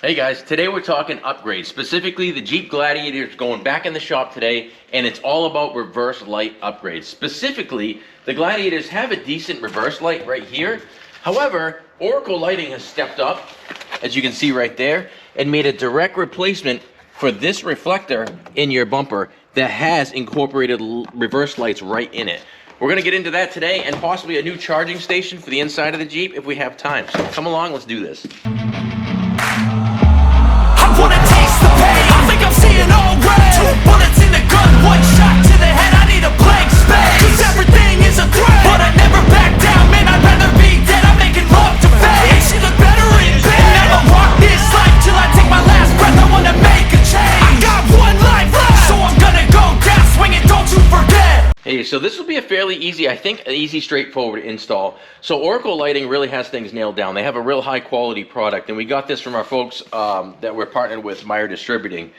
Hey guys, today we're talking upgrades. Specifically, the Jeep Gladiator is going back in the shop today, and it's all about reverse light upgrades. Specifically, the Gladiators have a decent reverse light right here. However, Oracle Lighting has stepped up, as you can see right there, and made a direct replacement for this reflector in your bumper that has incorporated reverse lights right in it. We're going to get into that today, and possibly a new charging station for the inside of the Jeep if we have time. So come along, let's do this. Wanna taste the pain, I think I'm seeing all red. 2 bullets in the gun, 1 shot to the head, I need a blank space. Cause everything is a threat, but I never back down, man, I'd rather be dead. I'm making love to fame, and she look better in bed. Never walk this life till I take my last breath, I wanna make a change. I got 1 life left, so I'm gonna go down swinging, don't you forget. Hey, so this will be a fairly easy, I think, an easy, straightforward install. So Oracle Lighting really has things nailed down. They have a real high quality product, and we got this from our folks that we're partnered with, Meyer Distributing.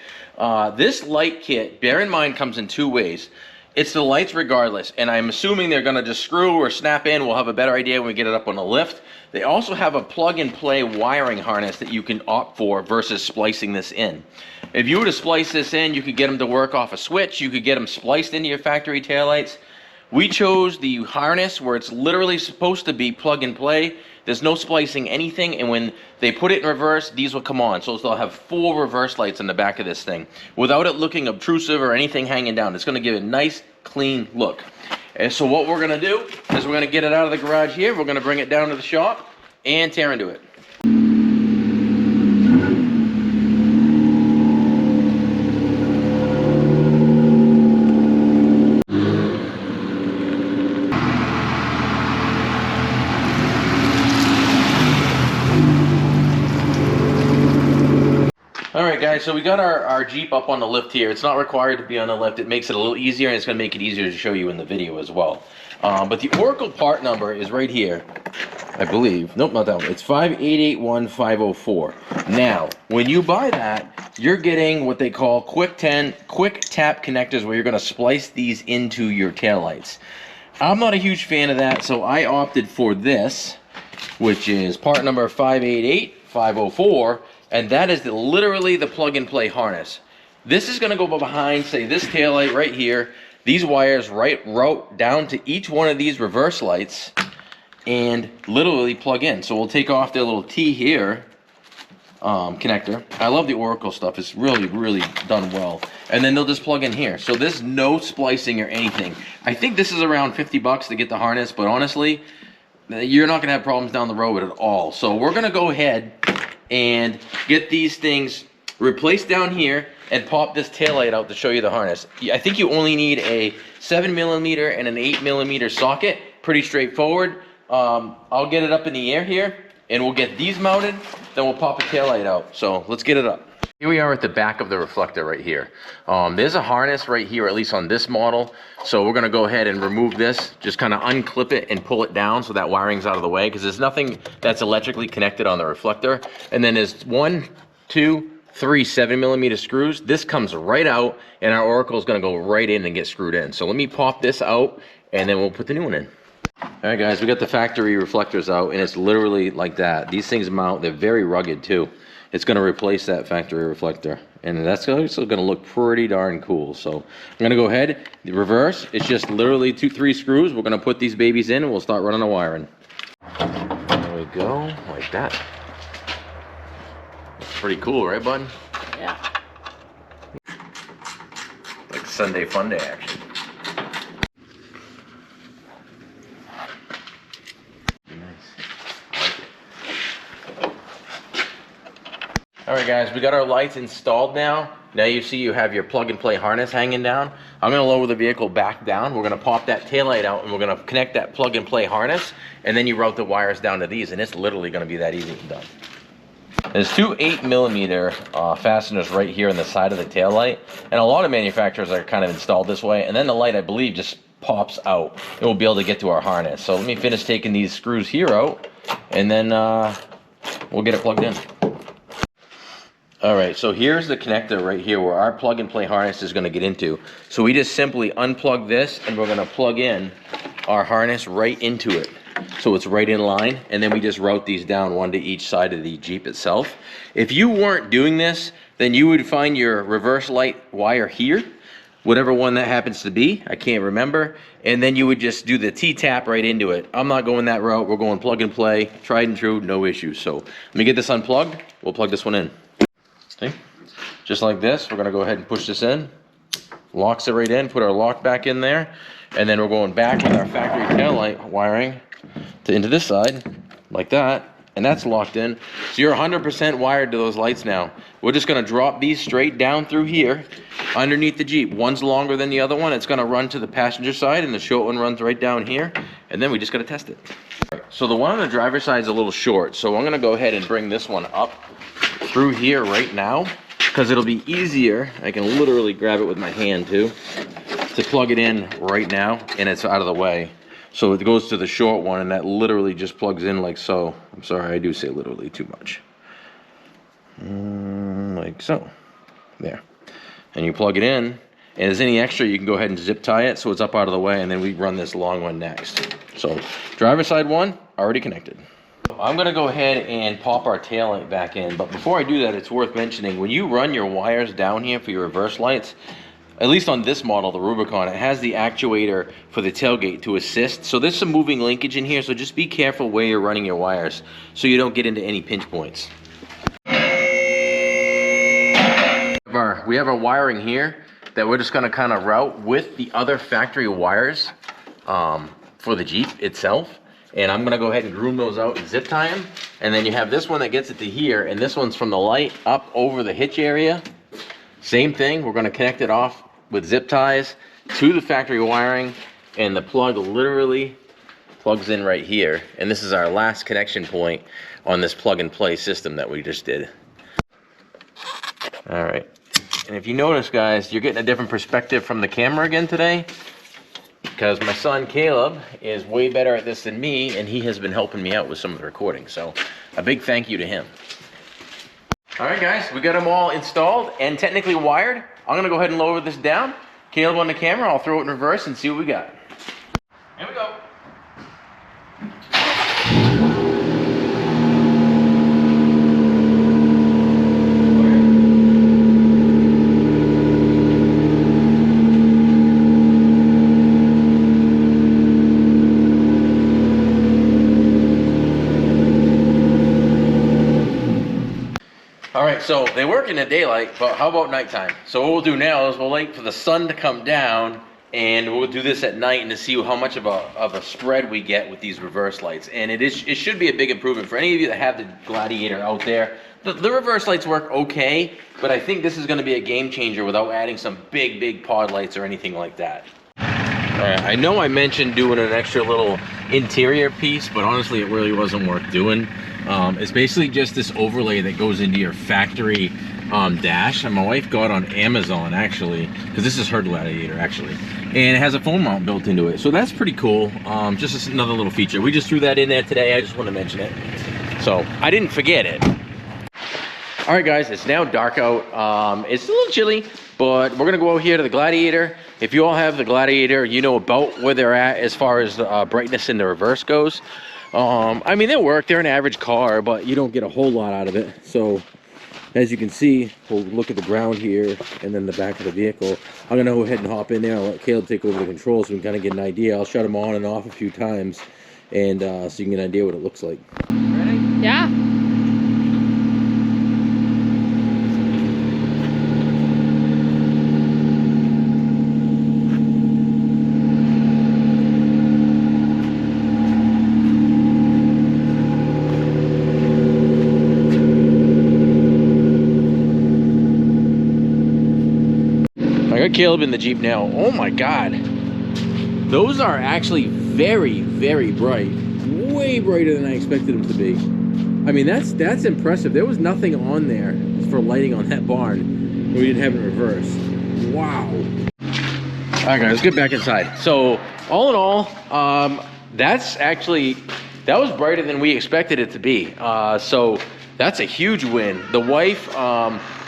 This light kit, bear in mind, comes in 2 ways. It's the lights regardless, and I'm assuming they're gonna just screw or snap in. We'll have a better idea when we get it up on the lift. They also have a plug-and-play wiring harness that you can opt for versus splicing this in. If you were to splice this in, you could get them to work off a switch. You could get them spliced into your factory taillights. We chose the harness where it's literally supposed to be plug and play. There's no splicing anything, and when they put it in reverse, these will come on. So they'll have 4 reverse lights on the back of this thing without it looking obtrusive or anything hanging down. It's going to give it a nice, clean look. And so what we're going to do is we're going to get it out of the garage here. We're going to bring it down to the shop and tear into it. Alright guys, so we got our Jeep up on the lift here. It's not required to be on the lift. It makes it a little easier, and it's going to make it easier to show you in the video as well. But the Oracle part number is right here, I believe. Nope, not that one. It's 5881504. Now, when you buy that, you're getting what they call quick tap connectors, where you're going to splice these into your taillights. I'm not a huge fan of that, so I opted for this, which is part number 588504. And that is literally the plug-and-play harness. This is going to go behind, say, this taillight right here. These wires route down to each one of these reverse lights and literally plug in. So we'll take off their little T here connector. I love the Oracle stuff. It's really, really done well. And then they'll just plug in here. So there's no splicing or anything. I think this is around 50 bucks to get the harness, but honestly, you're not going to have problems down the road at all. So we're going to go ahead and get these things replaced down here and pop this taillight out to show you the harness. I think you only need a 7mm and an 8mm socket. Pretty straightforward. I'll get it up in the air here, and we'll get these mounted, then we'll pop a taillight out. So let's get it up. Here we are at the back of the reflector right here. There's a harness right here, at least on this model. So we're gonna go ahead and remove this, just kind of unclip it and pull it down so that wiring's out of the way, because there's nothing that's electrically connected on the reflector. And then there's 1, 2, 3 7mm screws. This comes right out, and our Oracle is gonna go right in and get screwed in. So let me pop this out, and then we'll put the new one in. All right guys, we got the factory reflectors out, and it's literally like that. These things mount, they're very rugged too. It's going to replace that factory reflector, and that's also going to look pretty darn cool. So I'm going to go ahead, the reverse, it's just literally 2-3 screws. We're going to put these babies in, and we'll start running the wiring. There we go, like that. That's pretty cool, right bud? Yeah. Like Sunday fun day action. Alright guys, we got our lights installed now. Now you see you have your plug and play harness hanging down. I'm going to lower the vehicle back down. We're going to pop that taillight out, and we're going to connect that plug and play harness, and then you route the wires down to these, and it's literally going to be that easy and done. There's 2 8mm fasteners right here on the side of the taillight, and a lot of manufacturers are kind of installed this way, and then the light, I believe, just pops out, and we'll be able to get to our harness. So let me finish taking these screws here out, and then we'll get it plugged in. Alright, so here's the connector right here where our plug and play harness is going to get into. So we just simply unplug this, and we're going to plug in our harness right into it. so it's right in line, and then we just route these down, one to each side of the Jeep itself. If you weren't doing this, then you would find your reverse light wire here, whatever one that happens to be, I can't remember, and then you would just do the T-tap right into it. I'm not going that route, we're going plug and play, tried and true, no issues. So let me get this unplugged, we'll plug this one in. See? Just like this, we're gonna go ahead and push this in, locks it right in, put our lock back in there, and then we're going back with our factory tail light wiring into this side, like that, and that's locked in. So you're 100% wired to those lights now. We're just gonna drop these straight down through here, underneath the Jeep. One's longer than the other one. It's gonna run to the passenger side, and the short one runs right down here, and then we just gotta test it. So the one on the driver's side is a little short, so I'm gonna go ahead and bring this one up through here right now, because it'll be easier. I can literally grab it with my hand too, to plug it in right now, and it's out of the way. So it goes to the short one, and that literally just plugs in like so. I'm sorry, I do say literally too much. Like so. There. And you plug it in, and if there's any extra, you can go ahead and zip tie it so it's up out of the way, and then we run this long one next. So driver's side one, already connected. I'm gonna go ahead and pop our tail light back in, but before I do that, it's worth mentioning, when you run your wires down here for your reverse lights, at least on this model, the Rubicon, it has the actuator for the tailgate to assist. So there's some moving linkage in here, so just be careful where you're running your wires so you don't get into any pinch points. We have our wiring here that we're just gonna kind of route with the other factory wires for the Jeep itself. And I'm gonna go ahead and groom those out and zip tie them. And then you have this one that gets it to here, and this one's from the light up over the hitch area. Same thing, we're gonna connect it off with zip ties to the factory wiring, and the plug literally plugs in right here. And this is our last connection point on this plug and play system that we just did. All right, and if you notice, guys, you're getting a different perspective from the camera again today, because my son Caleb is way better at this than me, and he has been helping me out with some of the recording. So a big thank you to him. All right, guys, we got them all installed and technically wired. I'm gonna go ahead and lower this down. Caleb on the camera, I'll throw it in reverse and see what we got. Here we go. So they work in the daylight, but how about nighttime? So what we'll do now is we'll wait for the sun to come down, and we'll do this at night and to see how much of a spread we get with these reverse lights. And it should be a big improvement for any of you that have the Gladiator out there. The reverse lights work okay, but I think this is going to be a game changer without adding some big pod lights or anything like that. Alright, I know I mentioned doing an extra little interior piece, but honestly it really wasn't worth doing. It's basically just this overlay that goes into your factory dash, and my wife got on Amazon actually, because this is her Gladiator actually, and it has a phone mount built into it, so that's pretty cool. Just another little feature. We just threw that in there today. I just want to mention it, so I didn't forget it. All right, guys, it's now dark out. It's a little chilly, but we're gonna go out here to the Gladiator. If you all have the Gladiator, you know about where they're at as far as the brightness in the reverse goes. I mean, they work. They're an average car, but you don't get a whole lot out of it. So as you can see, we'll look at the ground here and then the back of the vehicle. I'm gonna go ahead and hop in there. I'll let Caleb take over the controls so we can kind of get an idea. I'll shut them on and off a few times, and so you can get an idea what it looks like. Ready? Yeah. I got Caleb in the Jeep now. Oh my God. Those are actually very bright. Way brighter than I expected them to be. I mean, that's impressive. There was nothing on there for lighting on that barn when we didn't have it in reverse. Wow. All right, guys, let's get back inside. So all in all, that was brighter than we expected it to be. So that's a huge win. The wife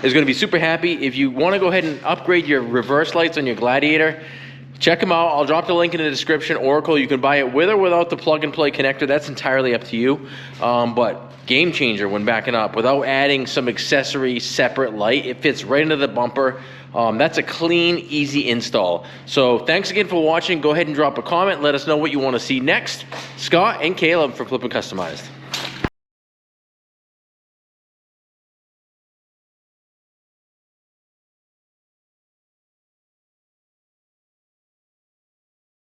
is going to be super happy. If you want to go ahead and upgrade your reverse lights on your Gladiator, Check them out. I'll drop the link in the description. Oracle, you can buy it with or without the plug and play connector. That's entirely up to you. But game changer when backing up. Without adding some accessory separate light, it fits right into the bumper. That's a clean, easy install. So thanks again for watching. Go ahead and drop a comment. Let us know what you want to see next. Scott and Caleb for Flippin' Customized.